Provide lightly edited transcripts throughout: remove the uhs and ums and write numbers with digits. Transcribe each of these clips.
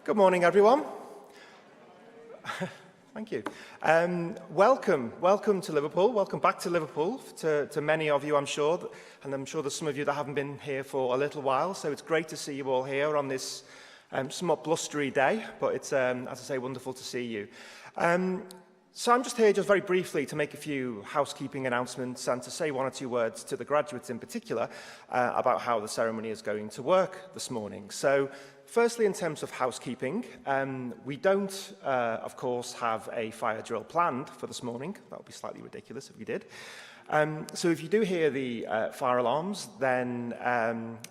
Good morning, everyone. Thank you. Welcome to Liverpool. Welcome back to Liverpool to many of you, I'm sure. And I'm sure there's some of you that haven't been here for a little while. So it's great to see you all here on this somewhat blustery day. But it's, as I say, wonderful to see you. So I'm just here just very briefly to make a few housekeeping announcements and to say one or two words to the graduates in particular about how the ceremony is going to work this morning. So firstly, in terms of housekeeping, we don't, of course, have a fire drill planned for this morning. That would be slightly ridiculous if we did. So if you do hear the fire alarms, then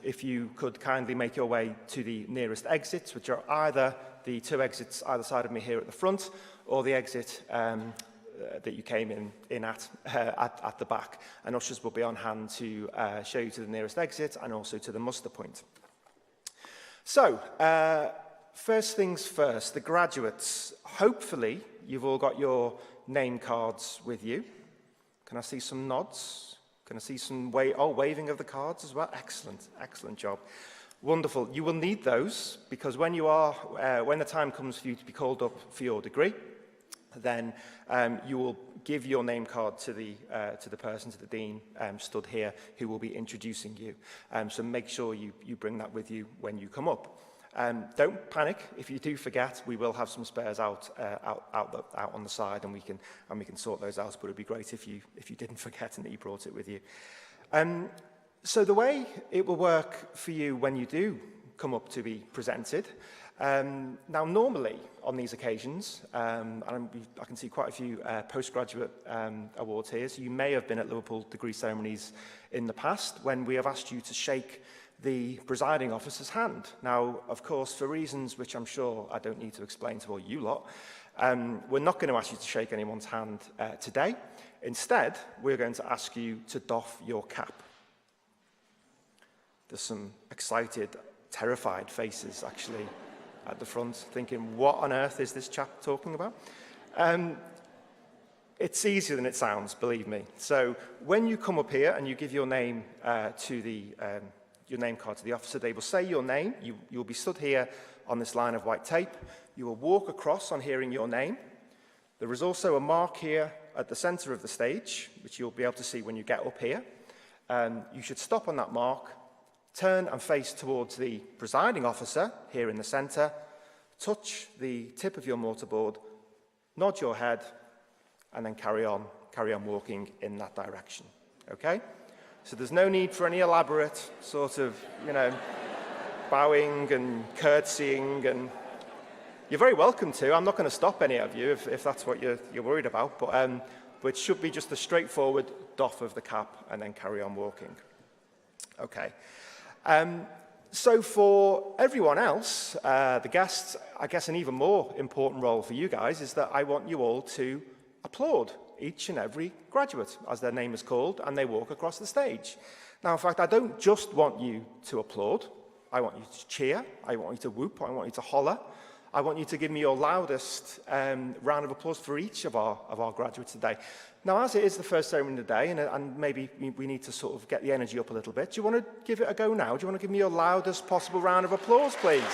if you could kindly make your way to the nearest exits, which are either the two exits either side of me here at the front, or the exit that you came in at the back. And ushers will be on hand to show you to the nearest exit and also to the muster point. So, first things first, the graduates. Hopefully, you've all got your name cards with you. Can I see some nods? Can I see some waving of the cards as well? Excellent, excellent job. Wonderful. You will need those because when the time comes for you to be called up for your degree, then you will give your name card to the person, to the dean stood here, who will be introducing you. So make sure you bring that with you when you come up. Don't panic if you do forget. We will have some spares out on the side, and we can sort those out. But it'd be great if you didn't forget and that you brought it with you. So the way it will work for you when you do come up to be presented. Now, normally on these occasions, and I can see quite a few postgraduate awards here, so you may have been at Liverpool degree ceremonies in the past when we have asked you to shake the presiding officer's hand. Now, of course, for reasons which I'm sure I don't need to explain to all you lot, we're not going to ask you to shake anyone's hand today. Instead, we're going to ask you to doff your cap. There's some excited, terrified faces, actually, at the front, thinking, what on earth is this chap talking about? It's easier than it sounds, believe me. So when you come up here and you give your name your name card to the officer, they will say your name. You'll be stood here on this line of white tape. You will walk across on hearing your name. There is also a mark here at the center of the stage, which you'll be able to see when you get up here. You should stop on that mark, turn and face towards the presiding officer here in the center, touch the tip of your mortarboard, nod your head, and then carry on walking in that direction. Okay? So there's no need for any elaborate sort of, bowing and curtsying, and you're very welcome to. I'm not going to stop any of you if that's what you're worried about, but it should be just a straightforward doff of the cap and then carry on walking. Okay. So for everyone else, the guests, I guess an even more important role for you guys is that I want you all to applaud each and every graduate, as their name is called, and they walk across the stage. Now, in fact, I don't just want you to applaud. I want you to cheer. I want you to whoop. I want you to holler. I want you to give me your loudest round of applause for each of our graduates today. Now, as it is the first ceremony of the day, and maybe we need to sort of get the energy up a little bit, do you want to give it a go now? Do you want to give me your loudest possible round of applause, please?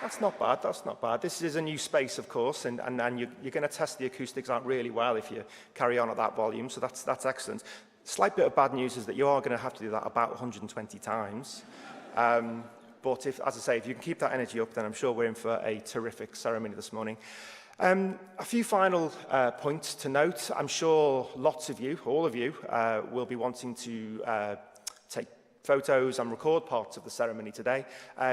That's not bad, that's not bad. This is a new space, of course, and you're going to test the acoustics out really well if you carry on at that volume, so that's excellent. Slight bit of bad news is that you are going to have to do that about 120 times. But as I say, if you can keep that energy up, then I'm sure we're in for a terrific ceremony this morning. A few final points to note. I'm sure lots of you, all of you, will be wanting to take photos and record parts of the ceremony today.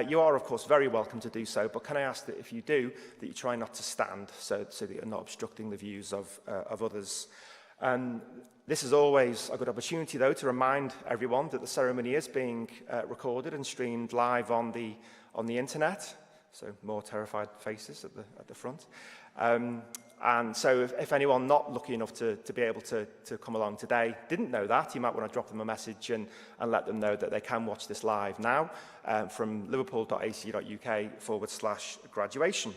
You are, of course, very welcome to do so, but can I ask that if you do, that you try not to stand so that you're not obstructing the views of others. This is always a good opportunity, though, to remind everyone that the ceremony is being recorded and streamed live on the internet. So more terrified faces at the front. And so if anyone not lucky enough to be able to come along today didn't know that, you might want to drop them a message and let them know that they can watch this live now from liverpool.ac.uk/graduation.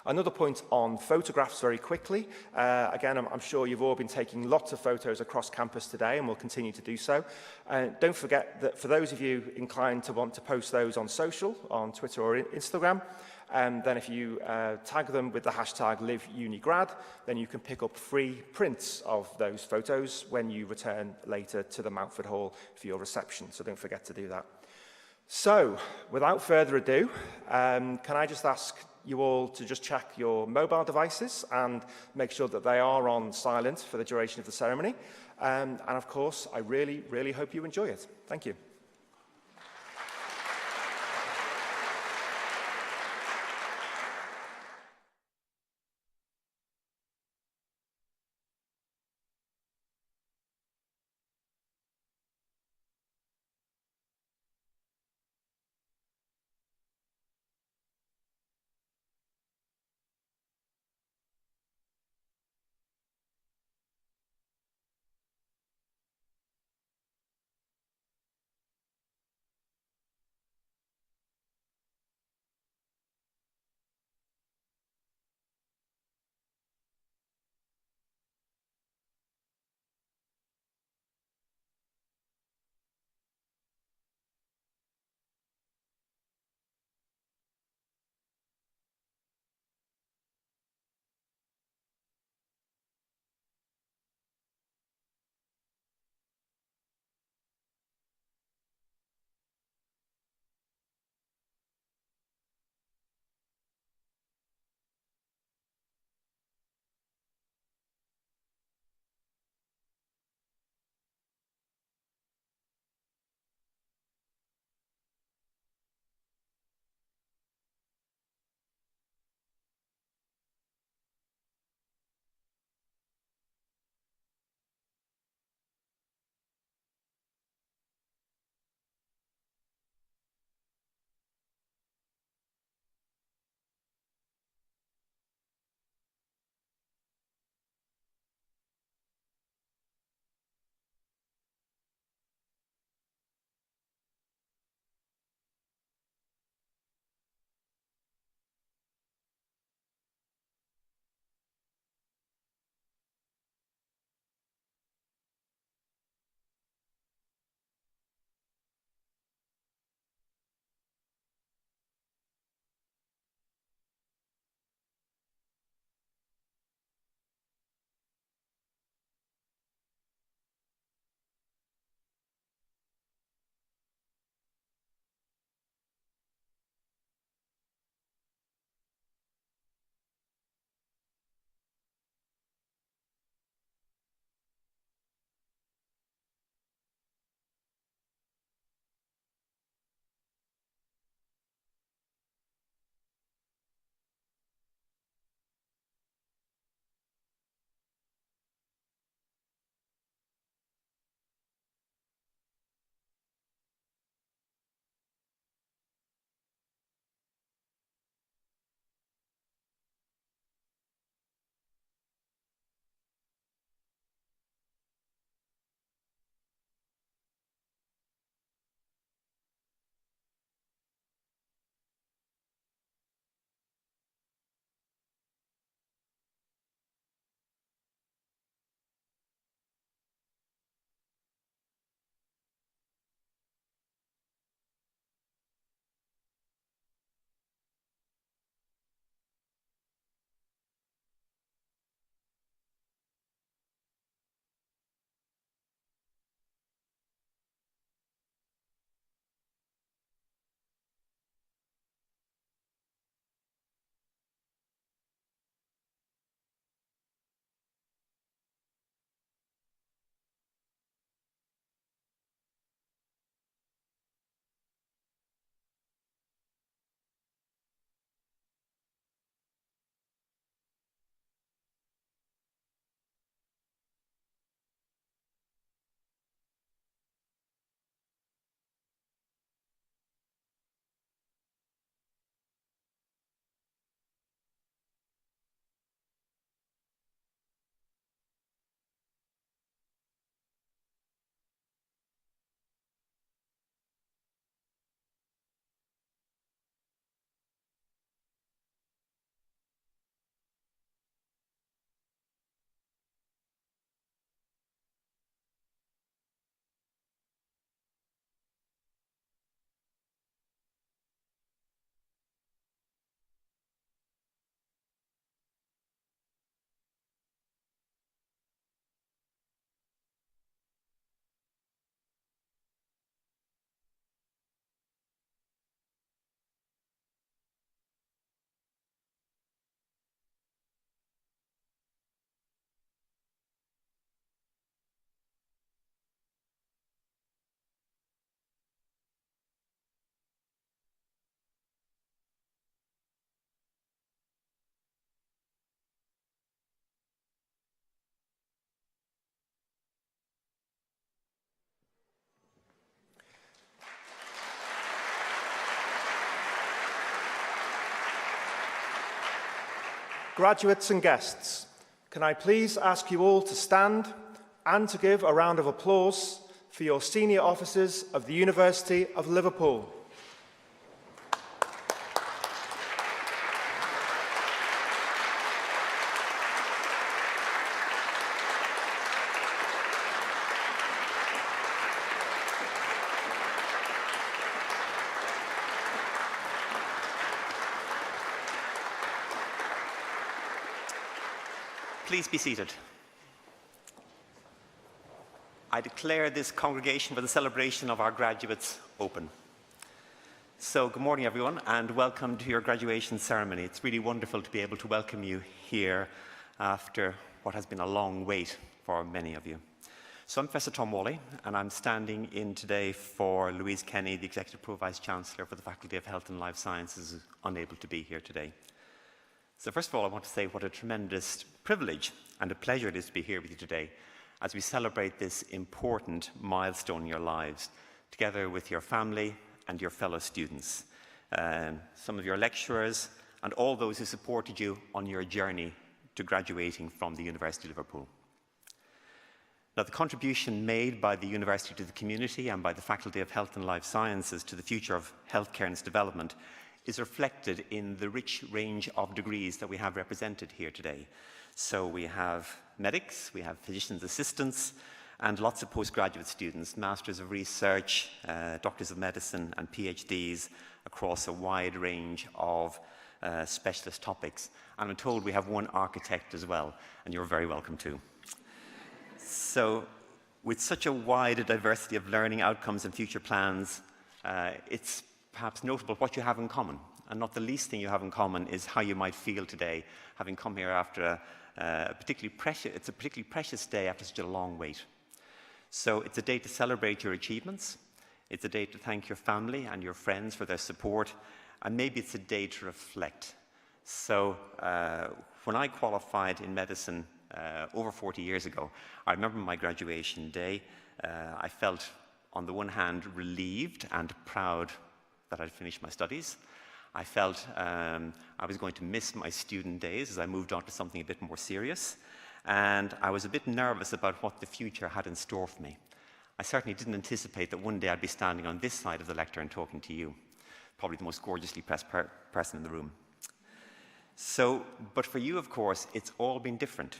Another point on photographs very quickly. Again, I'm sure you've all been taking lots of photos across campus today and will continue to do so. Don't forget that for those of you inclined to want to post those on social, on Twitter or Instagram, then if you tag them with the hashtag #LiveUnigrad, then you can pick up free prints of those photos when you return later to the Mountford Hall for your reception. So don't forget to do that. So, without further ado, can I just ask you all to just check your mobile devices and make sure that they are on silent for the duration of the ceremony. And of course, I really, really hope you enjoy it. Thank you. Graduates and guests, can I please ask you all to stand and to give a round of applause for your senior officers of the University of Liverpool. Please be seated. I declare this congregation for the celebration of our graduates open. So good morning, everyone, and welcome to your graduation ceremony. It's really wonderful to be able to welcome you here after what has been a long wait for many of you. So I'm Professor Tom Whalley, and I'm standing in today for Louise Kenny, the Executive Pro-Vice Chancellor for the Faculty of Health and Life Sciences, who's unable to be here today. So first of all, I want to say what a tremendous privilege and a pleasure it is to be here with you today as we celebrate this important milestone in your lives, together with your family and your fellow students, some of your lecturers, and all those who supported you on your journey to graduating from the University of Liverpool. Now, the contribution made by the university to the community and by the Faculty of Health and Life Sciences to the future of healthcare and its development is reflected in the rich range of degrees that we have represented here today. So we have medics, we have physician's assistants, and lots of postgraduate students, masters of research, doctors of medicine, and PhDs across a wide range of specialist topics. And I'm told we have one architect as well, and you're very welcome too. So with such a wide diversity of learning outcomes and future plans, it's perhaps notable what you have in common. And not the least thing you have in common is how you might feel today, having come here after a particularly precious day after such a long wait. So it's a day to celebrate your achievements. It's a day to thank your family and your friends for their support. And maybe it's a day to reflect. So when I qualified in medicine over 40 years ago, I remember my graduation day. I felt, on the one hand, relieved and proud that I'd finished my studies. I felt I was going to miss my student days as I moved on to something a bit more serious. And I was a bit nervous about what the future had in store for me. I certainly didn't anticipate that one day I'd be standing on this side of the lectern talking to you, probably the most gorgeously dressed person in the room. So, but for you, of course, it's all been different,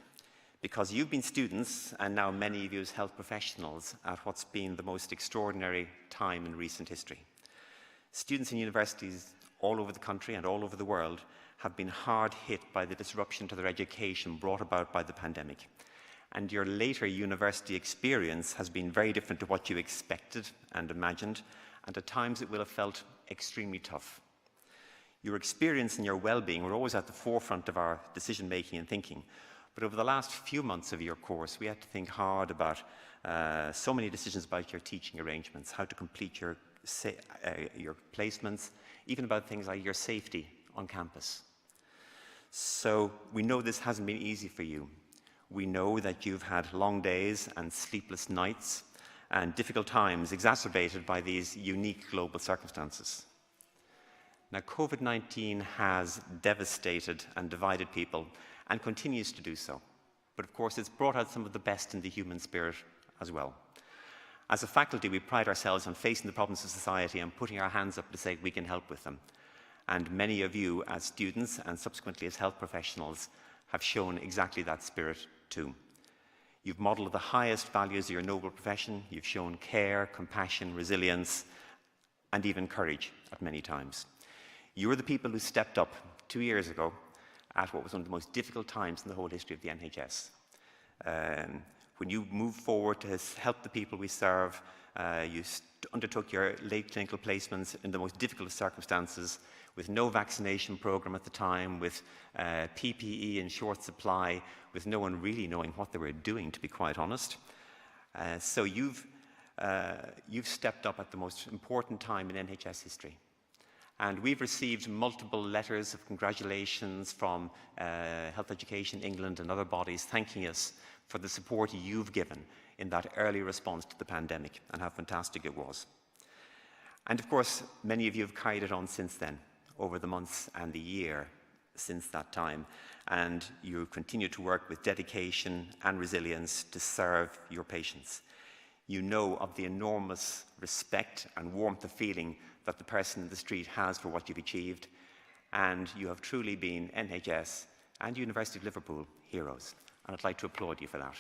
because you've been students, and now many of you as health professionals, at what's been the most extraordinary time in recent history. Students in universities all over the country and all over the world have been hard hit by the disruption to their education brought about by the pandemic. And your later university experience has been very different to what you expected and imagined, and at times it will have felt extremely tough. Your experience and your well-being were always at the forefront of our decision-making and thinking. But over the last few months of your course, we had to think hard about so many decisions about your teaching arrangements, how to complete your placements, even about things like your safety on campus. So we know this hasn't been easy for you. We know that you've had long days and sleepless nights and difficult times exacerbated by these unique global circumstances. Now, COVID-19 has devastated and divided people and continues to do so. But of course, it's brought out some of the best in the human spirit as well. As a faculty, we pride ourselves on facing the problems of society and putting our hands up to say we can help with them. And many of you, as students and subsequently as health professionals, have shown exactly that spirit too. You've modelled the highest values of your noble profession. You've shown care, compassion, resilience, and even courage at many times. You were the people who stepped up 2 years ago at what was one of the most difficult times in the whole history of the NHS. When you moved forward to help the people we serve, you undertook your late clinical placements in the most difficult of circumstances, with no vaccination program at the time, with PPE in short supply, with no one really knowing what they were doing, to be quite honest. So you've stepped up at the most important time in NHS history. And we've received multiple letters of congratulations from Health Education England and other bodies thanking us for the support you've given in that early response to the pandemic, and how fantastic it was. And of course, many of you have carried it on since then, over the months and the year since that time, and you continue to work with dedication and resilience to serve your patients. You know of the enormous respect and warmth of feeling that the person in the street has for what you've achieved, and you have truly been NHS and University of Liverpool heroes, and I'd like to applaud you for that.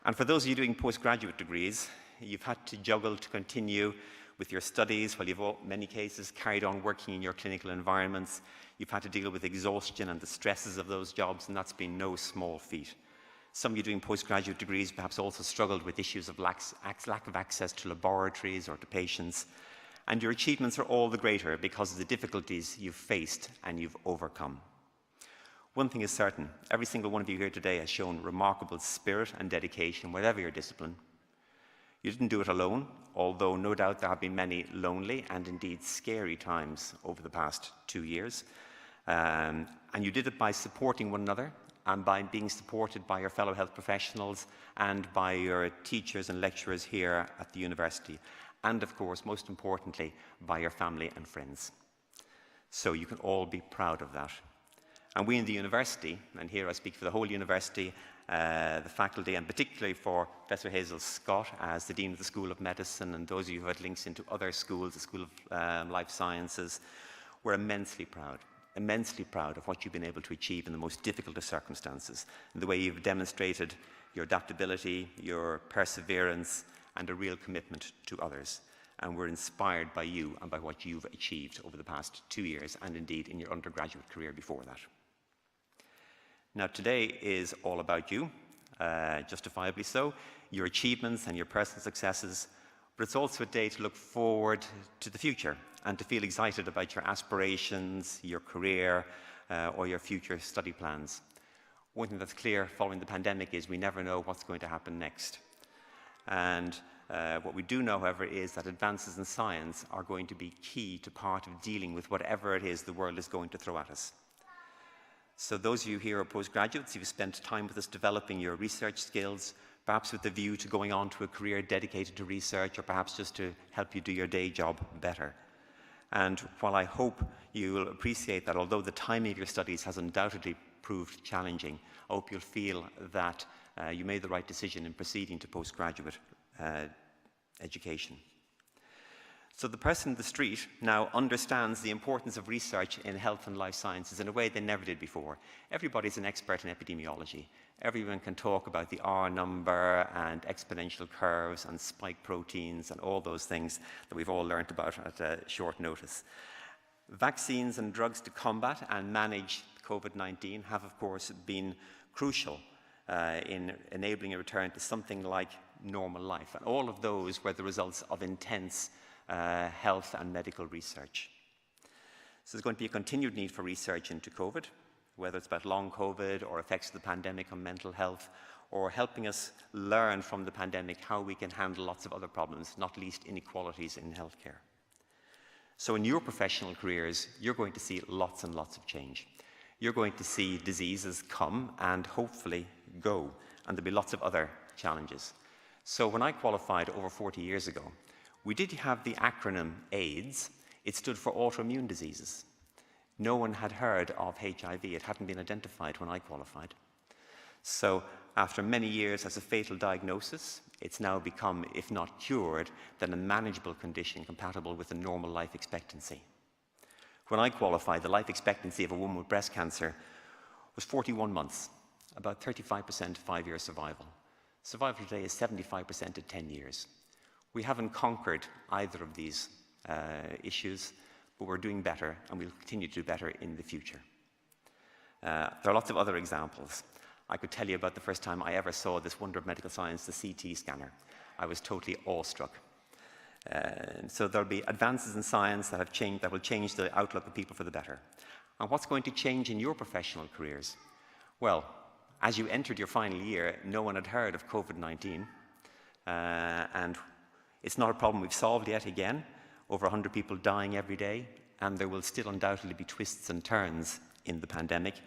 And for those of you doing postgraduate degrees, you've had to juggle to continue with your studies while you've, in many cases, carried on working in your clinical environments. You've had to deal with exhaustion and the stresses of those jobs, and that's been no small feat. Some of you doing postgraduate degrees perhaps also struggled with issues of lack of access to laboratories or to patients, and your achievements are all the greater because of the difficulties you've faced and you've overcome. One thing is certain, every single one of you here today has shown remarkable spirit and dedication, whatever your discipline. You didn't do it alone, although no doubt there have been many lonely and indeed scary times over the past 2 years. And you did it by supporting one another and by being supported by your fellow health professionals and by your teachers and lecturers here at the university. And of course, most importantly, by your family and friends. So you can all be proud of that. And we in the university, and here I speak for the whole university, the faculty, and particularly for Professor Hazel Scott as the Dean of the School of Medicine, and those of you who had links into other schools, the School of Life Sciences, we're immensely proud of what you've been able to achieve in the most difficult of circumstances, and the way you've demonstrated your adaptability, your perseverance, and a real commitment to others. And we're inspired by you and by what you've achieved over the past 2 years, and indeed in your undergraduate career before that. Now, today is all about you, justifiably so, your achievements and your personal successes, but it's also a day to look forward to the future and to feel excited about your aspirations, your career, or your future study plans. One thing that's clear following the pandemic is we never know what's going to happen next. And what we do know, however, is that advances in science are going to be key to part of dealing with whatever it is the world is going to throw at us. So those of you here are postgraduates, you've spent time with us developing your research skills, perhaps with the view to going on to a career dedicated to research, or perhaps just to help you do your day job better. And while I hope you will appreciate that, although the timing of your studies has undoubtedly proved challenging, I hope you'll feel that you made the right decision in proceeding to postgraduate education. So the person in the street now understands the importance of research in health and life sciences in a way they never did before. Everybody's an expert in epidemiology. Everyone can talk about the R number and exponential curves and spike proteins and all those things that we've all learned about at short notice. Vaccines and drugs to combat and manage COVID-19 have, of course, been crucial in enabling a return to something like normal life. And all of those were the results of intense health and medical research. So there's going to be a continued need for research into COVID, whether it's about long COVID or effects of the pandemic on mental health, or helping us learn from the pandemic how we can handle lots of other problems, not least inequalities in healthcare. So in your professional careers, you're going to see lots and lots of change. You're going to see diseases come and hopefully go, and there'll be lots of other challenges. So when I qualified over 40 years ago, we did have the acronym AIDS. It stood for autoimmune diseases. No one had heard of HIV. It hadn't been identified when I qualified. So after many years as a fatal diagnosis, it's now become, if not cured, then a manageable condition compatible with a normal life expectancy. When I qualified, the life expectancy of a woman with breast cancer was 41 months, about 35% 5-year survival. Survival today is 75% at 10 years. We haven't conquered either of these issues, but we're doing better, and we'll continue to do better in the future. There are lots of other examples. I could tell you about the first time I ever saw this wonder of medical science, the CT scanner. I was totally awestruck. So there'll be advances in science that will change the outlook of people for the better. And what's going to change in your professional careers? Well, as you entered your final year, no one had heard of COVID-19, and it's not a problem we've solved yet again. Over 100 people dying every day, and there will still undoubtedly be twists and turns in the pandemic.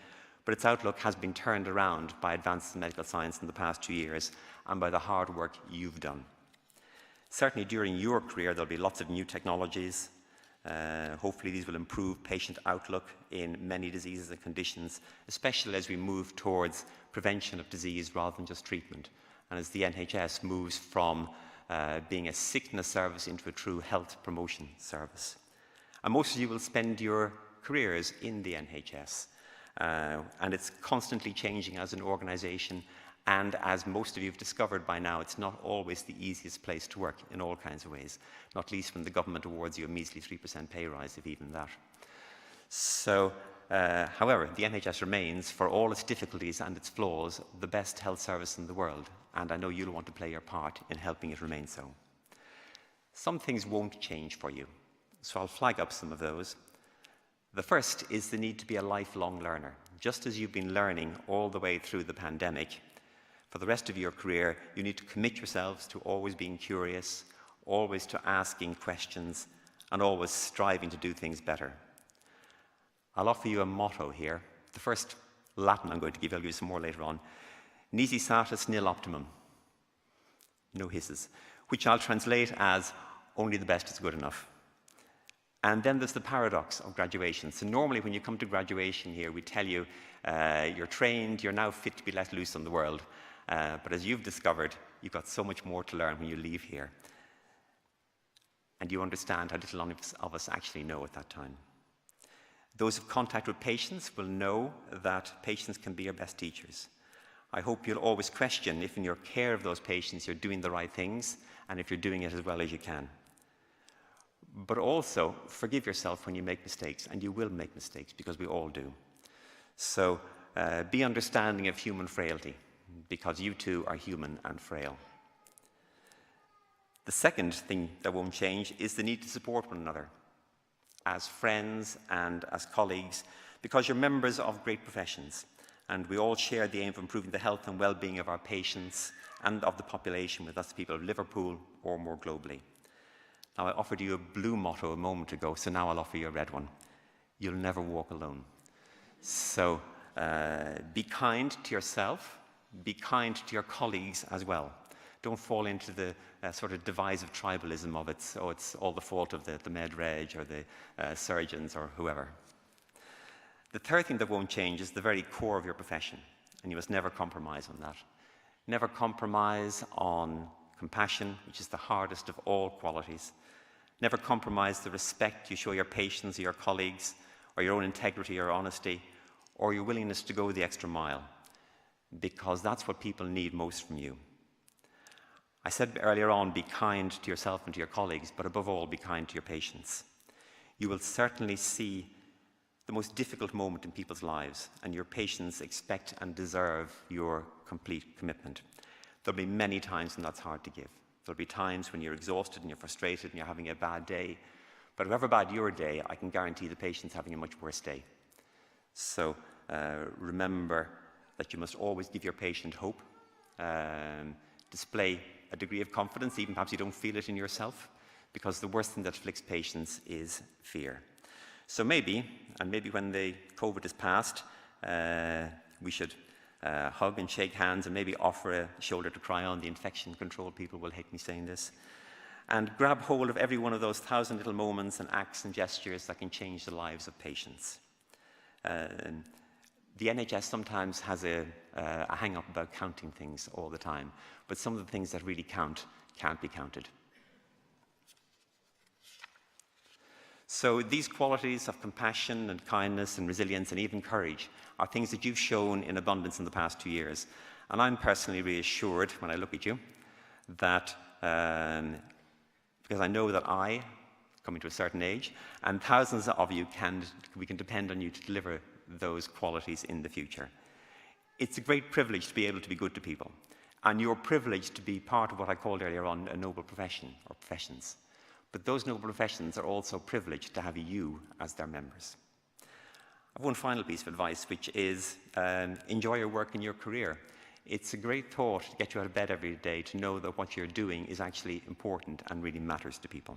but its outlook has been turned around by advances in medical science in the past 2 years and by the hard work you've done. Certainly during your career, there'll be lots of new technologies. Hopefully these will improve patient outlook in many diseases and conditions, especially as we move towards prevention of disease rather than just treatment, and as the NHS moves from being a sickness service into a true health promotion service. And most of you will spend your careers in the NHS, and it's constantly changing as an organisation, and as most of you have discovered by now, it's not always the easiest place to work in all kinds of ways, not least when the government awards you a measly 3% pay rise, if even that. So, however, the NHS remains, for all its difficulties and its flaws, the best health service in the world, and I know you'll want to play your part in helping it remain so. Some things won't change for you, so I'll flag up some of those. The first is the need to be a lifelong learner. Just as you've been learning all the way through the pandemic, for the rest of your career, you need to commit yourselves to always being curious, always to asking questions, and always striving to do things better. I'll offer you a motto here. The first Latin I'm going to give, I'll give you some more later on. Nisi satis nil optimum. No hisses. Which I'll translate as, only the best is good enough. And then there's the paradox of graduation. So normally when you come to graduation here, we tell you, you're trained, you're now fit to be let loose on the world. But as you've discovered, you've got so much more to learn when you leave here. And you understand how little of us actually know at that time. Those with contact with patients will know that patients can be your best teachers. I hope you'll always question if in your care of those patients you're doing the right things and if you're doing it as well as you can. But also, forgive yourself when you make mistakes, and you will make mistakes because we all do. So be understanding of human frailty, because you too are human and frail. The second thing that won't change is the need to support one another as friends and as colleagues, because you're members of great professions, and we all share the aim of improving the health and well-being of our patients and of the population, whether that's the people of Liverpool or more globally. Now, I offered you a blue motto a moment ago, so now I'll offer you a red one. You'll never walk alone. So be kind to yourself, be kind to your colleagues as well. Don't fall into the sort of divisive tribalism of it's all the fault of the med reg or the surgeons or whoever. The third thing that won't change is the very core of your profession, and you must never compromise on that. Never compromise on compassion, which is the hardest of all qualities. Never compromise the respect you show your patients or your colleagues, or your own integrity or honesty, or your willingness to go the extra mile, because that's what people need most from you. I said earlier on, be kind to yourself and to your colleagues, but above all, be kind to your patients. You will certainly see the most difficult moment in people's lives, and your patients expect and deserve your complete commitment. There'll be many times when that's hard to give. There'll be times when you're exhausted and you're frustrated and you're having a bad day. But however bad your day, I can guarantee the patient's having a much worse day. So remember that you must always give your patient hope, display a degree of confidence, even perhaps you don't feel it in yourself, because the worst thing that afflicts patients is fear. So maybe when the COVID is past, we should hug and shake hands and maybe offer a shoulder to cry on. The infection control people will hate me saying this. And grab hold of every one of those 1,000 little moments and acts and gestures that can change the lives of patients. The NHS sometimes has a hang-up about counting things all the time, but some of the things that really count can't be counted. So these qualities of compassion and kindness and resilience and even courage are things that you've shown in abundance in the past 2 years. And I'm personally reassured when I look at you that, because I know that I, coming to a certain age, and thousands of you, we can depend on you to deliver those qualities in the future. It's a great privilege to be able to be good to people. And you're privileged to be part of what I called earlier on a noble profession or professions. But those noble professions are also privileged to have you as their members. I have one final piece of advice, which is enjoy your work and your career. It's a great thought to get you out of bed every day to know that what you're doing is actually important and really matters to people.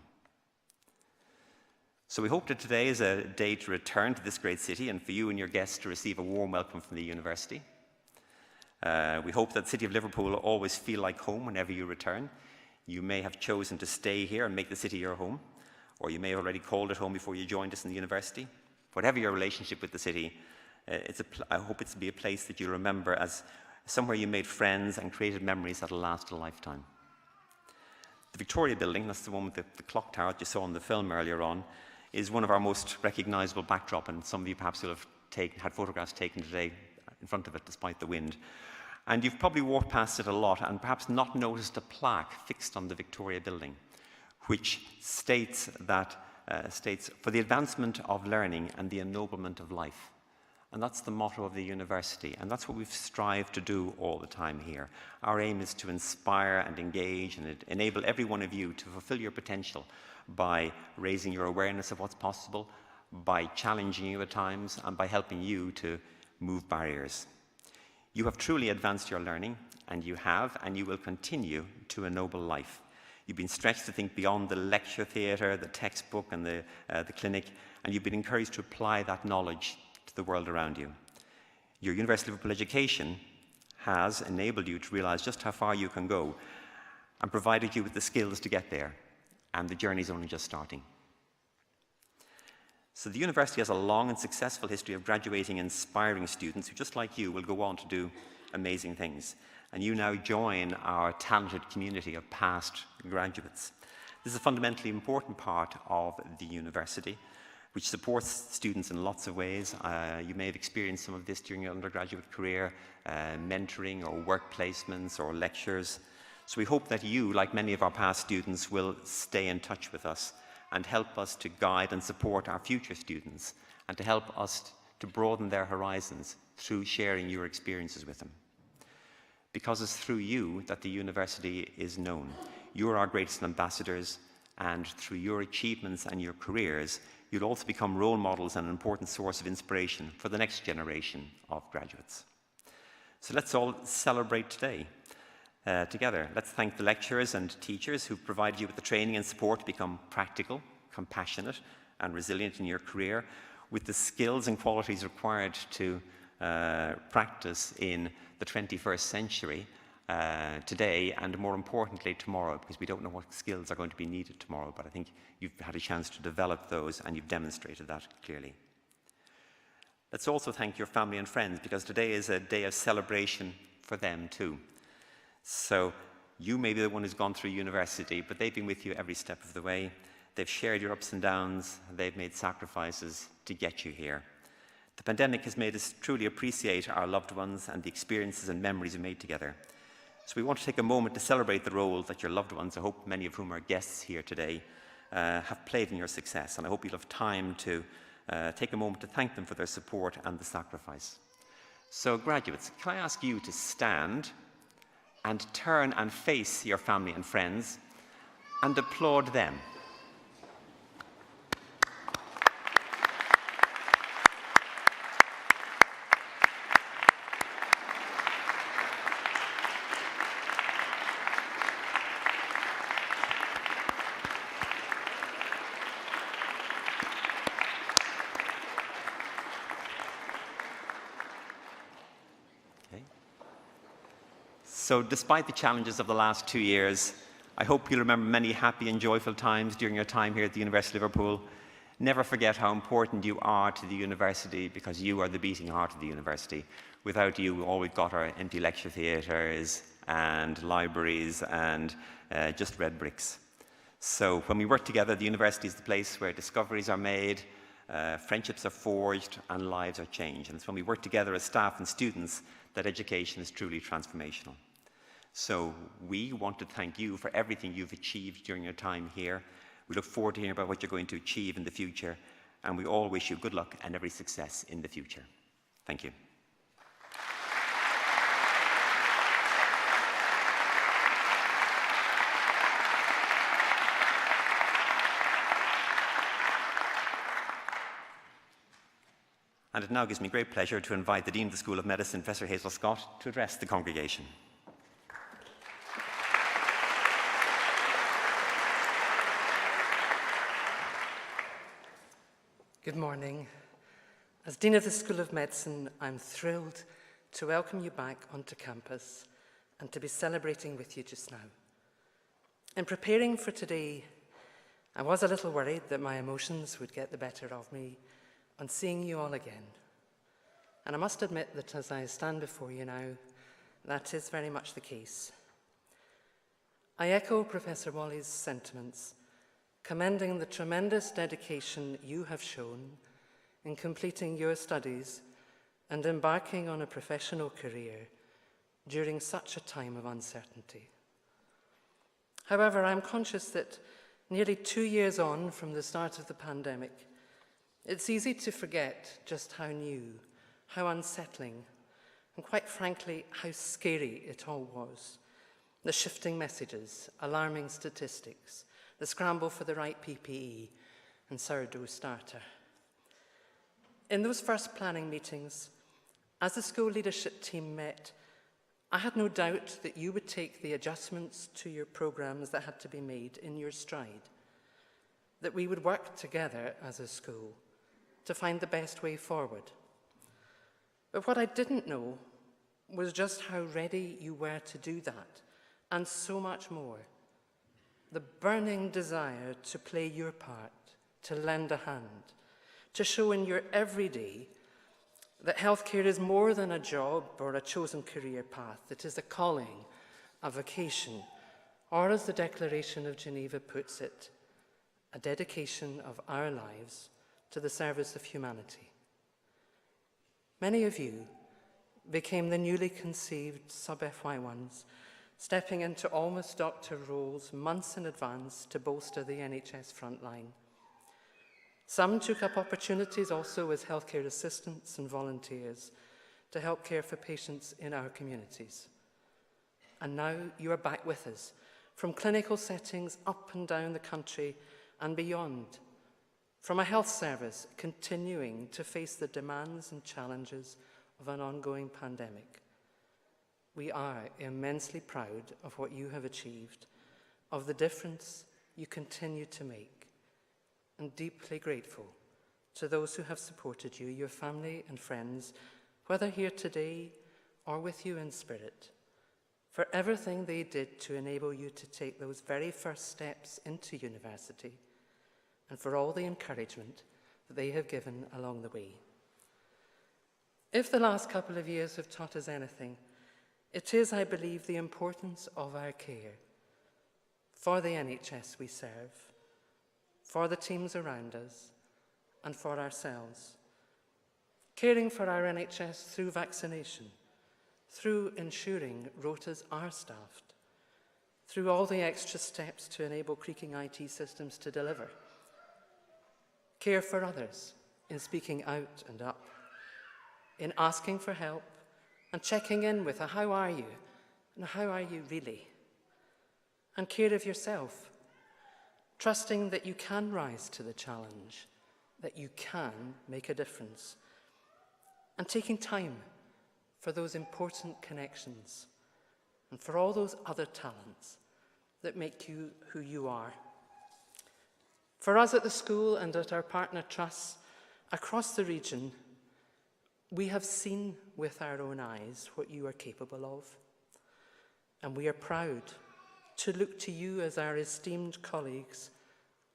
So we hope that today is a day to return to this great city and for you and your guests to receive a warm welcome from the university. We hope that the city of Liverpool will always feel like home whenever you return. You may have chosen to stay here and make the city your home, or you may have already called it home before you joined us in the university. Whatever your relationship with the city, I hope it's to be a place that you remember as somewhere you made friends and created memories that'll last a lifetime. The Victoria Building, that's the one with the clock tower that you saw in the film earlier on, is one of our most recognizable backdrop, and some of you perhaps will have had photographs taken today in front of it despite the wind. And you've probably walked past it a lot and perhaps not noticed a plaque fixed on the Victoria Building, which states for the advancement of learning and the ennoblement of life. And that's the motto of the university, and that's what we've strived to do all the time here. Our aim is to inspire and engage and enable every one of you to fulfill your potential by raising your awareness of what's possible, by challenging you at times, and by helping you to move barriers. You have truly advanced your learning, and you have, and you will continue to ennoble life. You've been stretched to think beyond the lecture theatre, the textbook, and the clinic, and you've been encouraged to apply that knowledge to the world around you. Your University of Liverpool education has enabled you to realise just how far you can go and provided you with the skills to get there, and the journey's only just starting. So the university has a long and successful history of graduating inspiring students who, just like you, will go on to do amazing things. And you now join our talented community of past graduates. This is a fundamentally important part of the university, which supports students in lots of ways. You may have experienced some of this during your undergraduate career, mentoring or work placements or lectures. So we hope that you, like many of our past students, will stay in touch with us and help us to guide and support our future students and to help us to broaden their horizons through sharing your experiences with them. Because it's through you that the university is known. You're our greatest ambassadors, and through your achievements and your careers, you'll also become role models and an important source of inspiration for the next generation of graduates. So let's all celebrate today together. Let's thank the lecturers and teachers who provided you with the training and support to become practical, compassionate, and resilient in your career, with the skills and qualities required to practice in the 21st century today, and more importantly tomorrow, because we don't know what skills are going to be needed tomorrow, but I think you've had a chance to develop those and you've demonstrated that clearly. Let's also thank your family and friends, because today is a day of celebration for them too. So you may be the one who's gone through university, but they've been with you every step of the way. They've shared your ups and downs. They've made sacrifices to get you here. The pandemic has made us truly appreciate our loved ones and the experiences and memories we made together. So we want to take a moment to celebrate the role that your loved ones, I hope many of whom are guests here today, have played in your success. And I hope you'll have time to take a moment to thank them for their support and the sacrifice. So graduates, can I ask you to stand and turn and face your family and friends and applaud them? So despite the challenges of the last 2 years, I hope you'll remember many happy and joyful times during your time here at the University of Liverpool. Never forget how important you are to the university, because you are the beating heart of the university. Without you, all we've got are empty lecture theatres and libraries and just red bricks. So when we work together, the university is the place where discoveries are made, friendships are forged, and lives are changed. And it's when we work together as staff and students that education is truly transformational. So we want to thank you for everything you've achieved during your time here. We look forward to hearing about what you're going to achieve in the future, and we all wish you good luck and every success in the future. Thank you. And it now gives me great pleasure to invite the Dean of the School of Medicine, Professor Hazel Scott, to address the congregation. Good morning. As Dean of the School of Medicine, I'm thrilled to welcome you back onto campus and to be celebrating with you just now. In preparing for today, I was a little worried that my emotions would get the better of me on seeing you all again. And I must admit that as I stand before you now, that is very much the case. I echo Professor Wally's sentiments, commending the tremendous dedication you have shown in completing your studies and embarking on a professional career during such a time of uncertainty. However, I'm conscious that nearly 2 years on from the start of the pandemic, it's easy to forget just how new, how unsettling, and quite frankly, how scary it all was. The shifting messages, alarming statistics, the scramble for the right PPE, and sourdough starter. In those first planning meetings, as the school leadership team met, I had no doubt that you would take the adjustments to your programs that had to be made in your stride, that we would work together as a school to find the best way forward. But what I didn't know was just how ready you were to do that, and so much more. The burning desire to play your part, to lend a hand, to show in your everyday that healthcare is more than a job or a chosen career path. It is a calling, a vocation, or as the Declaration of Geneva puts it, a dedication of our lives to the service of humanity. Many of you became the newly conceived sub-FY1s, stepping into almost doctor roles months in advance to bolster the NHS frontline. Some took up opportunities also as healthcare assistants and volunteers to help care for patients in our communities. And now you are back with us, from clinical settings up and down the country and beyond, from a health service continuing to face the demands and challenges of an ongoing pandemic. We are immensely proud of what you have achieved, of the difference you continue to make, and deeply grateful to those who have supported you, your family and friends, whether here today or with you in spirit, for everything they did to enable you to take those very first steps into university, and for all the encouragement that they have given along the way. If the last couple of years have taught us anything, it is, I believe, the importance of our care for the NHS we serve, for the teams around us, and for ourselves. Caring for our NHS through vaccination, through ensuring rotas are staffed, through all the extra steps to enable creaking IT systems to deliver. Care for others in speaking out and up, in asking for help, and checking in with a how are you, and how are you really? And care of yourself, trusting that you can rise to the challenge, that you can make a difference, and taking time for those important connections and for all those other talents that make you who you are. For us at the school and at our partner trusts across the region, we have seen with our own eyes what you are capable of, and we are proud to look to you as our esteemed colleagues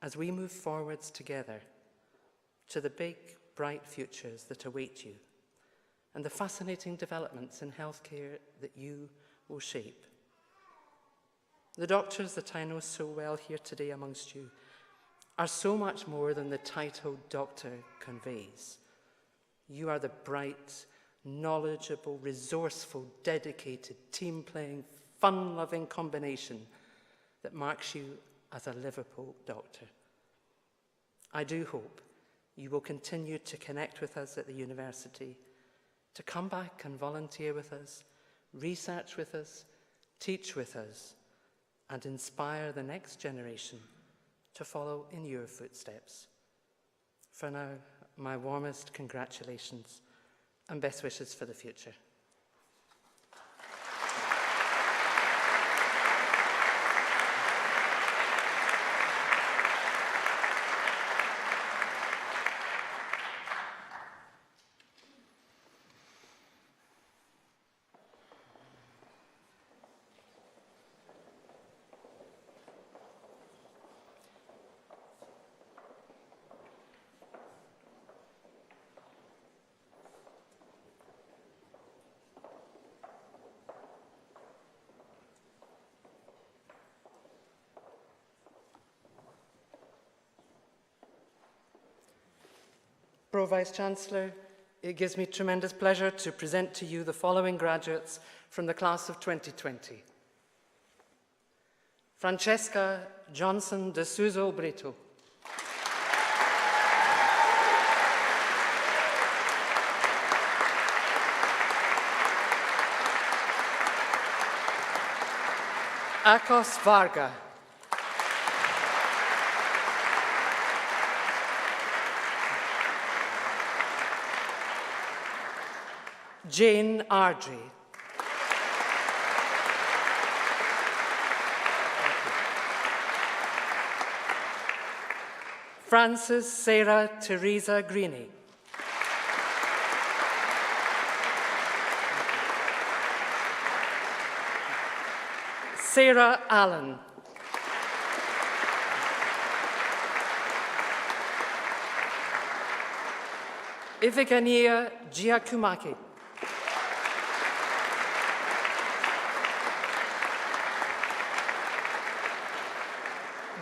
as we move forwards together to the big, bright futures that await you and the fascinating developments in healthcare that you will shape. The doctors that I know so well here today amongst you are so much more than the title doctor conveys. You are the bright, knowledgeable, resourceful, dedicated, team-playing, fun-loving combination that marks you as a Liverpool doctor. I do hope you will continue to connect with us at the university, to come back and volunteer with us, research with us, teach with us, and inspire the next generation to follow in your footsteps. For now, my warmest congratulations and best wishes for the future. Pro-Vice-Chancellor, it gives me tremendous pleasure to present to you the following graduates from the class of 2020. Francesca Johnson de Souza Brito. Akos Varga. Jane Ardrey. Frances Sarah Teresa Greeny. Sarah Allen. Ifigenia Giacomacchi.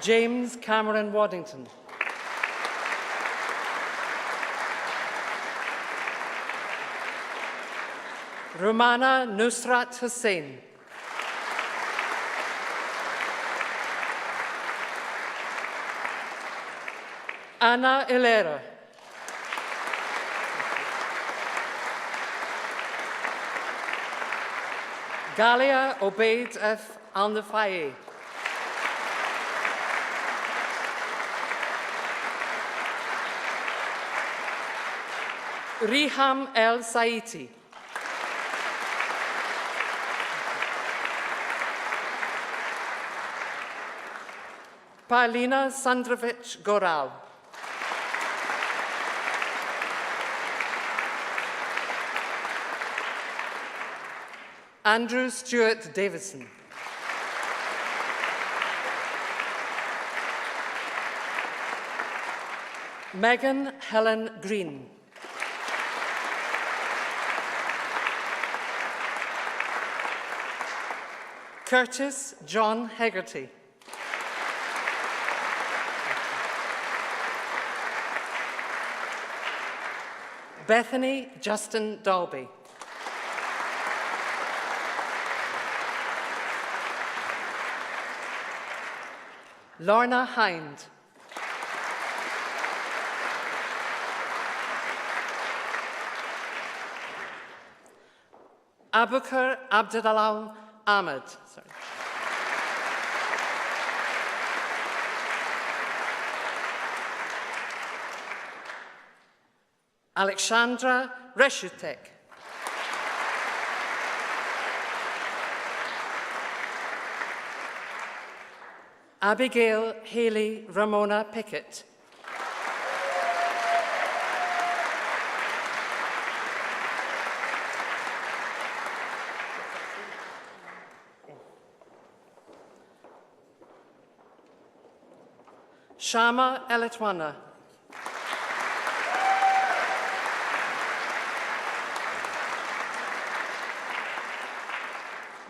James Cameron Waddington. Romana Nusrat Hussain. Anna Hilera. Galia Obeid F. Al-Nafaye. Riham El Saiti. Paulina Sandrovich Goral. Andrew Stewart Davison. Megan Helen Green. Curtis John Hegarty. Bethany Justin Dalby. Lorna Hind. Abukar Abdullah Ahmed. Sorry. Alexandra Reshutek. Abigail Haley Ramona Pickett. Shama Eletwana.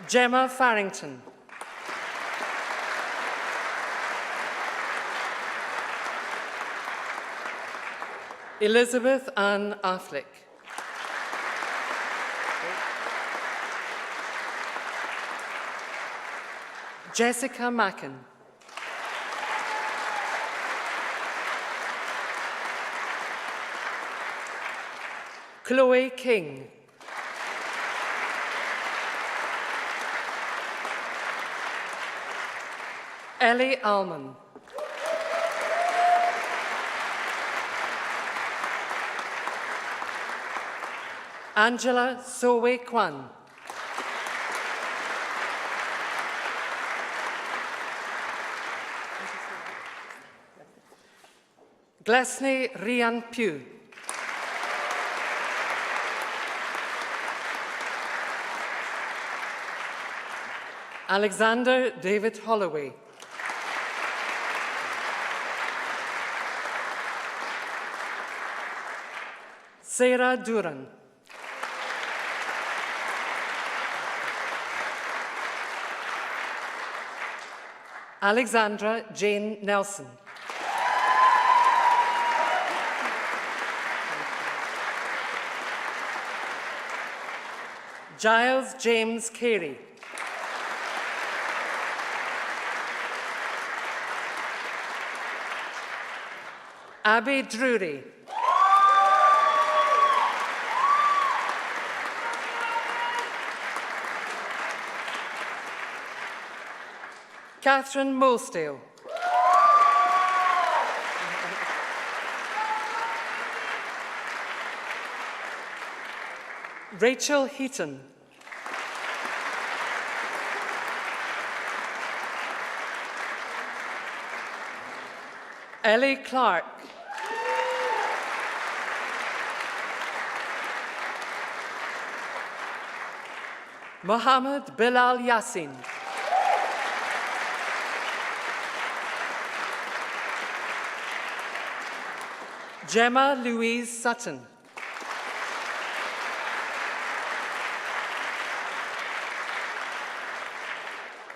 Gemma Farrington. Elizabeth Ann Affleck. Jessica Macken. Chloe King. Ellie Allman. Angela Sowe Kwan. Glesney Rian Pugh. Alexander David Holloway. Sarah Duran. Alexandra Jane Nelson. Giles James Carey. Abby Drury. Catherine Molesdale. Rachel Heaton. Ellie Clark. Mohammed Bilal Yassin. Gemma Louise Sutton.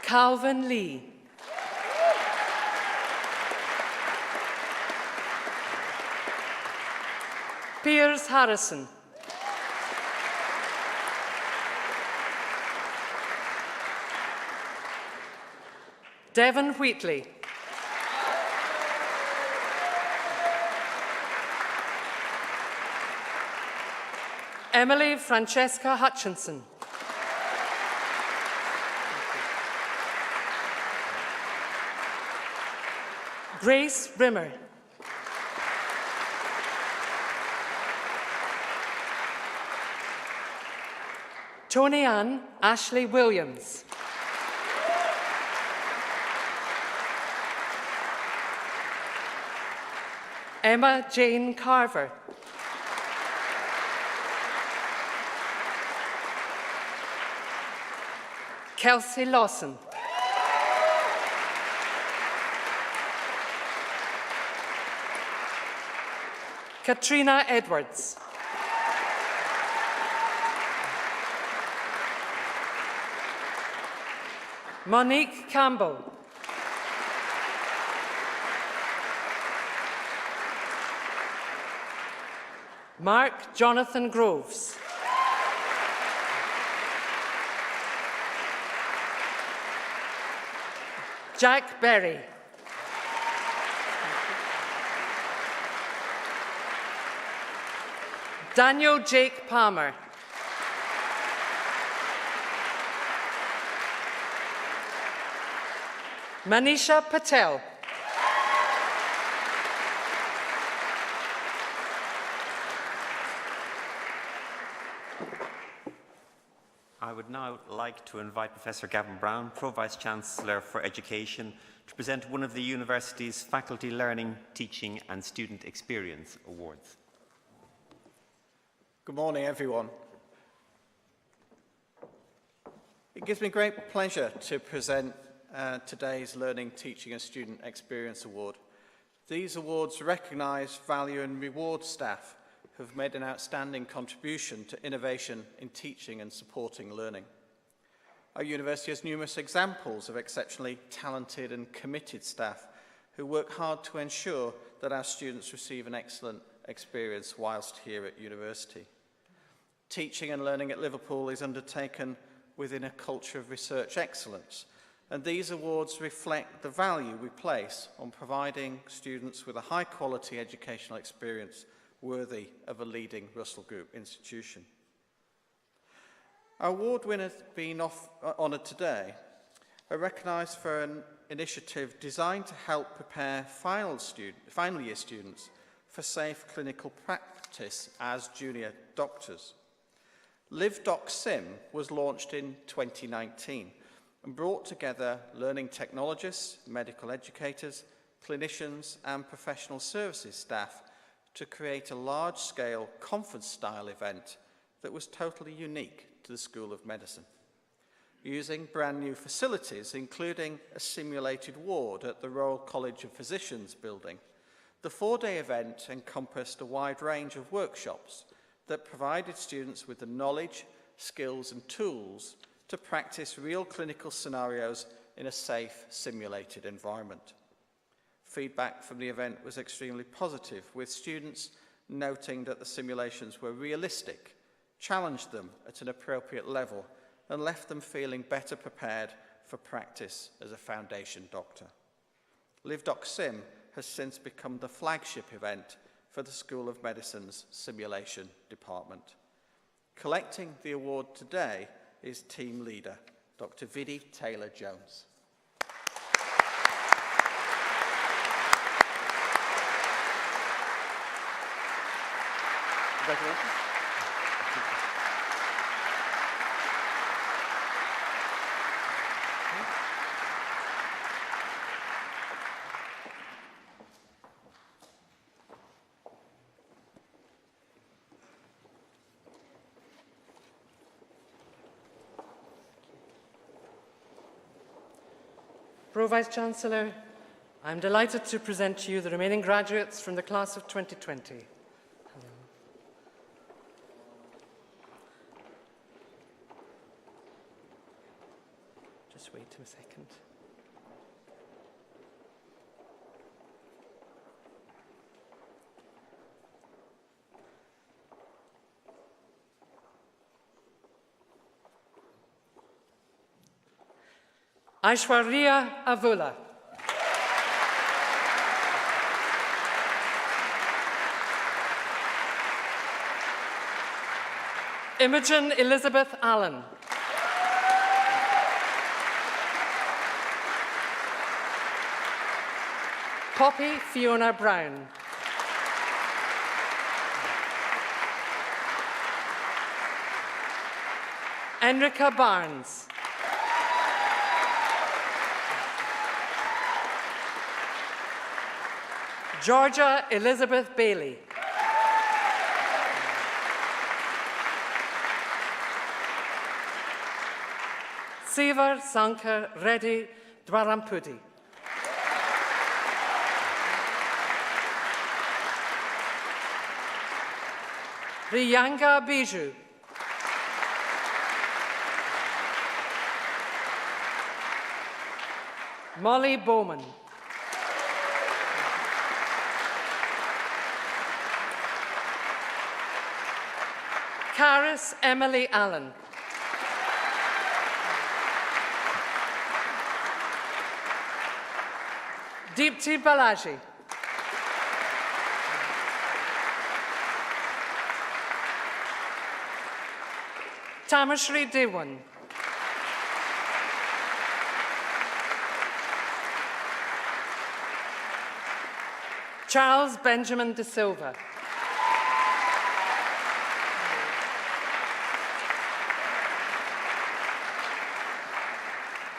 Calvin Lee. Piers Harrison. Devon Wheatley. Emily Francesca Hutchinson. Grace Rimmer. Tony Ann Ashley Williams. Emma Jane Carver. Kelsey Lawson. Katrina Edwards. Monique Campbell. Mark Jonathan Groves. Jack Berry. Daniel Jake Palmer. Manisha Patel. I would now like to invite Professor Gavin Brown, Pro-Vice Chancellor for Education, to present one of the university's Faculty Learning, Teaching and Student Experience Awards. Good morning, everyone. It gives me great pleasure to present today's Learning, Teaching and Student Experience Award. These awards recognise, value and reward staff who have made an outstanding contribution to innovation in teaching and supporting learning. Our university has numerous examples of exceptionally talented and committed staff who work hard to ensure that our students receive an excellent experience whilst here at university. Teaching and learning at Liverpool is undertaken within a culture of research excellence, and these awards reflect the value we place on providing students with a high-quality educational experience worthy of a leading Russell Group institution. Our award winners being honoured today are recognised for an initiative designed to help prepare final year students for safe clinical practice as junior doctors. LiveDoc Sim was launched in 2019 and brought together learning technologists, medical educators, clinicians and professional services staff to create a large-scale conference-style event that was totally unique to the School of Medicine. Using brand new facilities, including a simulated ward at the Royal College of Physicians building, the four-day event encompassed a wide range of workshops that provided students with the knowledge, skills and tools to practice real clinical scenarios in a safe, simulated environment. Feedback from the event was extremely positive, with students noting that the simulations were realistic challenged them at an appropriate level, and left them feeling better prepared for practice as a foundation doctor. LiveDoc Sim has since become the flagship event for the School of Medicine's simulation department. Collecting the award today is team leader, Dr. Viddy Taylor-Jones. Congratulations. Pro-Vice-Chancellor, I'm delighted to present to you the remaining graduates from the class of 2020. Hello. Just wait a second. Aishwarya Avula. Imogen Elizabeth Allen. Poppy Fiona Brown. Enrica Barnes. Georgia Elizabeth Bailey. Sevar Sankar Reddy Dwarampudi. Riyanga Biju. Molly Bowman. Karis Emily Allen. Deepti Balaji. Tamashri Dewan. Charles Benjamin De Silva.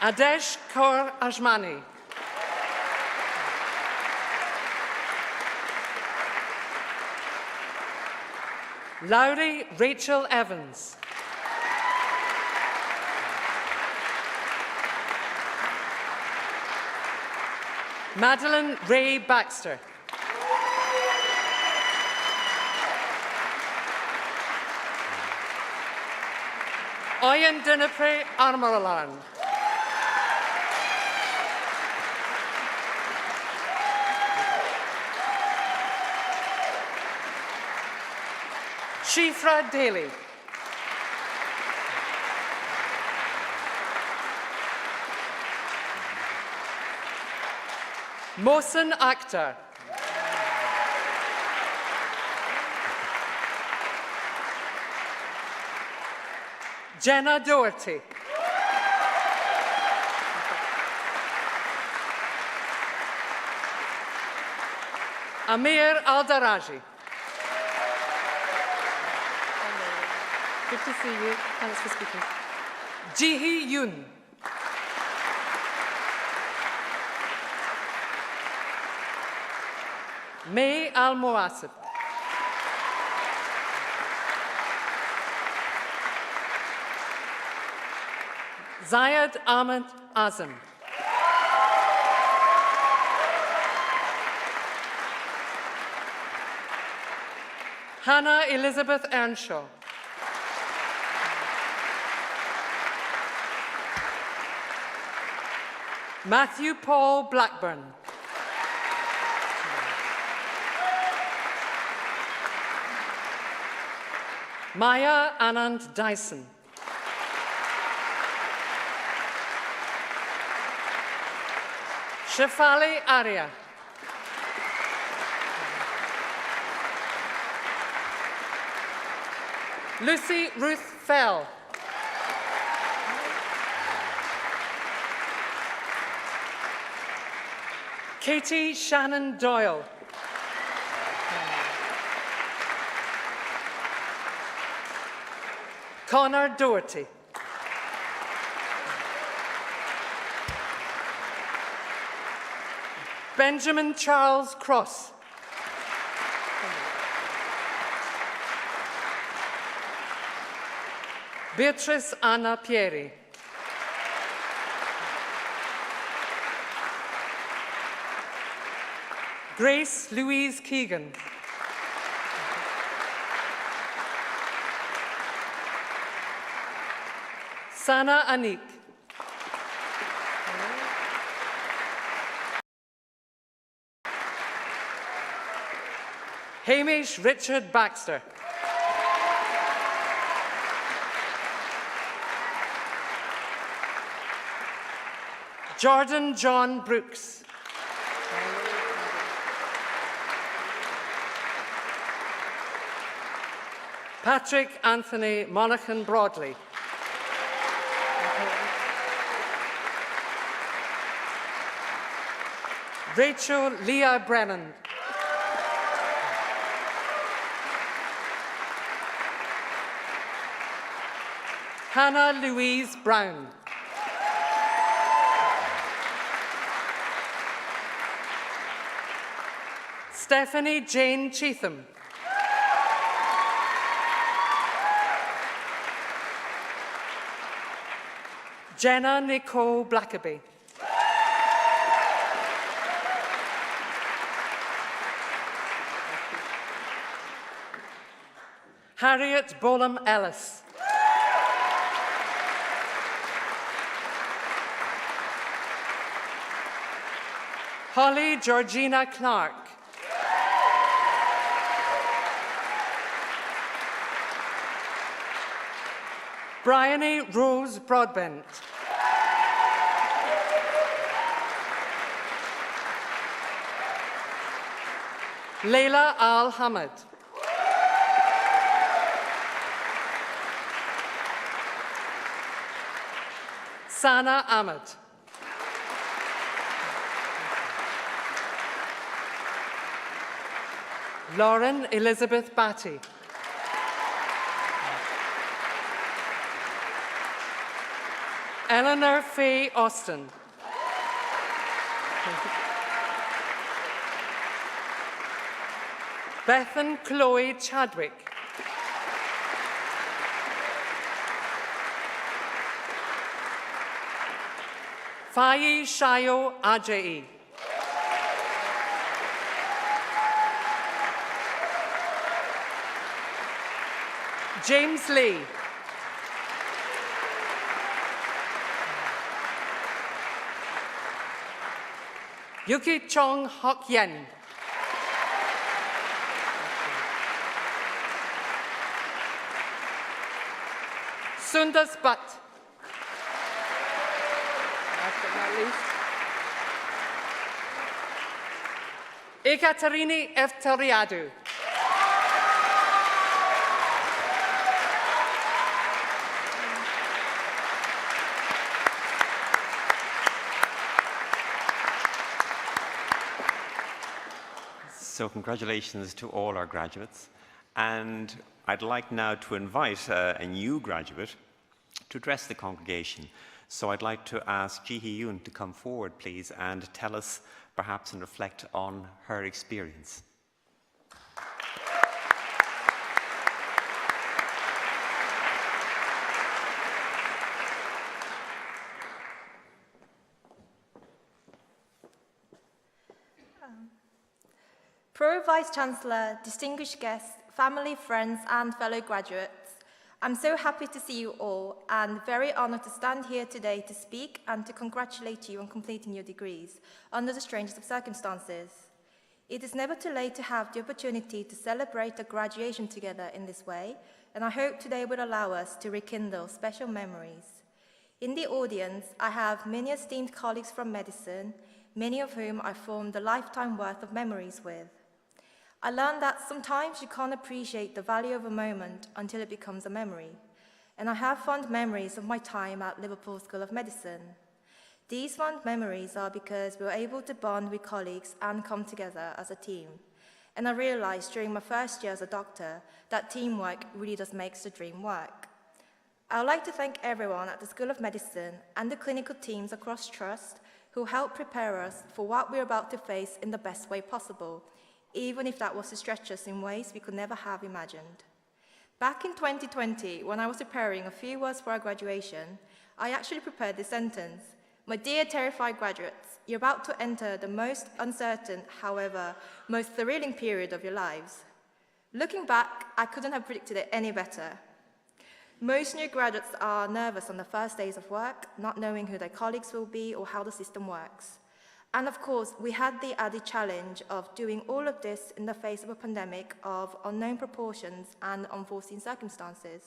Adesh Kaur Ajmani. Lowry Rachel Evans. Madeline Ray Baxter. Oyen Dinapre Armaralan. Shifra Daly. Mohsen Akhtar. Jenna Doherty. Amir Al-Daraji. Good to see you. Thanks for speaking. Jihi Yoon. May Al-Muasib. Zayed Ahmed Azam. Hannah Elizabeth Earnshaw. Matthew Paul Blackburn. Maya Anand Dyson. Shefali Arya. Lucy Ruth Fell. Katie Shannon Doyle. Connor Doherty. Benjamin Charles Cross. Beatrice Anna Pieri. Grace Louise Keegan. Sana Anik. Hamish Richard Baxter. Jordan John Brooks. Patrick Anthony Monaghan Broadley. Rachel Leah Brennan. Hannah Louise Brown. Stephanie Jane Cheetham. Jenna Nicole Blackaby. Harriet Bolam Ellis. Holly Georgina Clark. Bryony Rose Broadbent. Leila Al Hamid. Sana Ahmed. Lauren Elizabeth Batty. Eleanor Faye Austin. Bethan Chloe Chadwick. Faye Shayo Ajayi. James Lee. Yuki Chong Hok Yen. Sundas Butt. Last but not least. Ekaterini Efteriadou. So congratulations to all our graduates. And I'd like now to invite a new graduate to address the congregation. So I'd like to ask Ji Hee Yoon to come forward, please, and tell us perhaps and reflect on her experience. Pro Vice-Chancellor, distinguished guests, family, friends and fellow graduates, I'm so happy to see you all and very honoured to stand here today to speak and to congratulate you on completing your degrees under the strangest of circumstances. It is never too late to have the opportunity to celebrate a graduation together in this way, and I hope today will allow us to rekindle special memories. In the audience, I have many esteemed colleagues from medicine, many of whom I formed a lifetime worth of memories with. I learned that sometimes you can't appreciate the value of a moment until it becomes a memory, and I have fond memories of my time at Liverpool School of Medicine. These fond memories are because we were able to bond with colleagues and come together as a team. And I realized during my first year as a doctor that teamwork really does make the dream work. I would like to thank everyone at the School of Medicine and the clinical teams across Trust who helped prepare us for what we're about to face in the best way possible, even if that was to stretch us in ways we could never have imagined. Back in 2020, when I was preparing a few words for our graduation, I actually prepared this sentence. My dear terrified graduates, you're about to enter the most uncertain, however, most thrilling period of your lives. Looking back, I couldn't have predicted it any better. Most new graduates are nervous on the first days of work, not knowing who their colleagues will be or how the system works. And of course, we had the added challenge of doing all of this in the face of a pandemic of unknown proportions and unforeseen circumstances.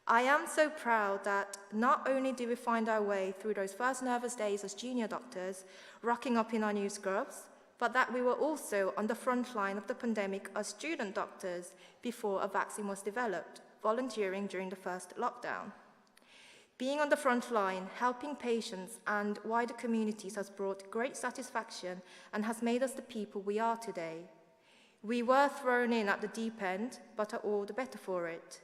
I am so proud that not only did we find our way through those first nervous days as junior doctors, rocking up in our new scrubs, but that we were also on the front line of the pandemic as student doctors before a vaccine was developed, volunteering during the first lockdown. Being on the front line, helping patients and wider communities has brought great satisfaction and has made us the people we are today. We were thrown in at the deep end, but are all the better for it.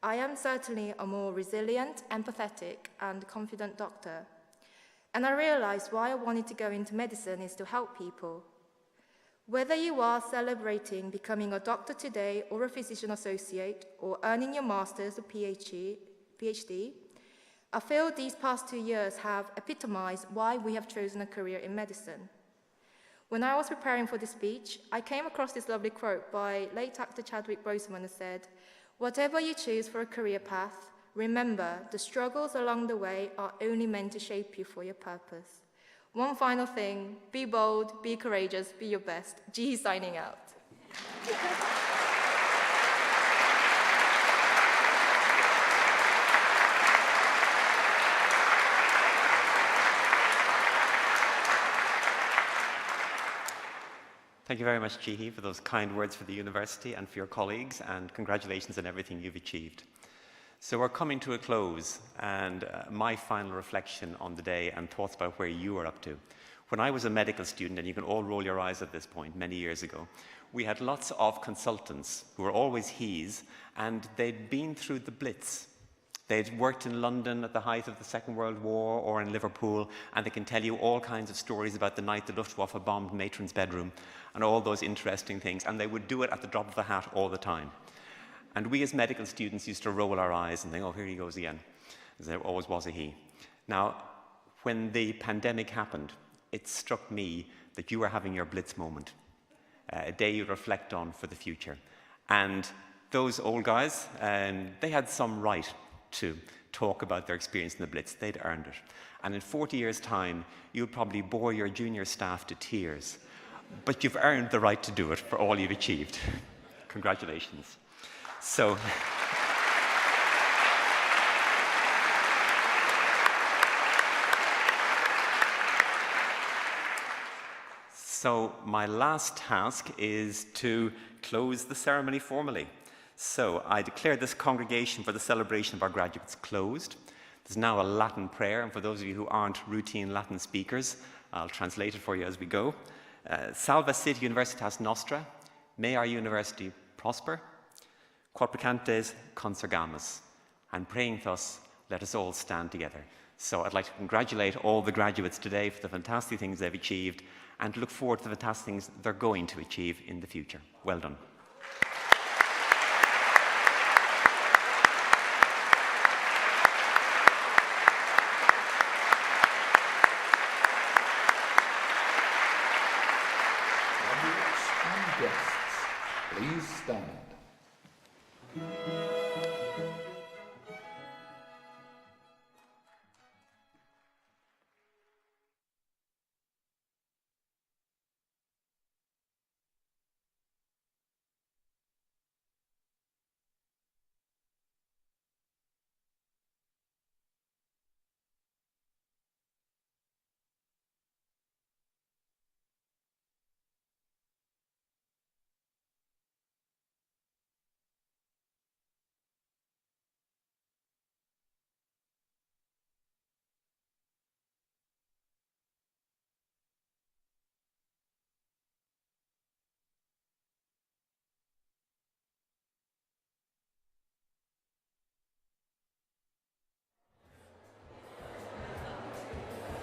I am certainly a more resilient, empathetic, and confident doctor. And I realized why I wanted to go into medicine is to help people. Whether you are celebrating becoming a doctor today or a physician associate or earning your master's or PhD, I feel these past 2 years have epitomized why we have chosen a career in medicine. When I was preparing for this speech, I came across this lovely quote by late actor Chadwick Boseman who said, "Whatever you choose for a career path, remember the struggles along the way are only meant to shape you for your purpose." One final thing, be bold, be courageous, be your best. G signing out. Thank you very much, Jihi, for those kind words for the university and for your colleagues, and congratulations on everything you've achieved. So we're coming to a close, and my final reflection on the day and thoughts about where you are up to. When I was a medical student, and you can all roll your eyes at this point, many years ago, we had lots of consultants who were always he's, and they'd been through the Blitz. They'd worked in London at the height of the Second World War or in Liverpool, and they can tell you all kinds of stories about the night the Luftwaffe bombed Matron's bedroom and all those interesting things, and they would do it at the drop of a hat all the time. And we as medical students used to roll our eyes and think, oh, here he goes again, as there always was a he. Now, when the pandemic happened, it struck me that you were having your Blitz moment, a day you reflect on for the future. And those old guys, they had some right to talk about their experience in the Blitz. They'd earned it. And in 40 years' time, you'll probably bore your junior staff to tears. But you've earned the right to do it for all you've achieved. Congratulations. So my last task is to close the ceremony formally. So I declare this congregation for the celebration of our graduates closed. There's now a Latin prayer, and for those of you who aren't routine Latin speakers, I'll translate it for you as we go. Salve sit universitas nostra, may our university prosper, quod precantes consergamus, and praying thus, let us all stand together. So I'd like to congratulate all the graduates today for the fantastic things they've achieved, and look forward to the fantastic things they're going to achieve in the future. Well done. Graduates and guests, please stand.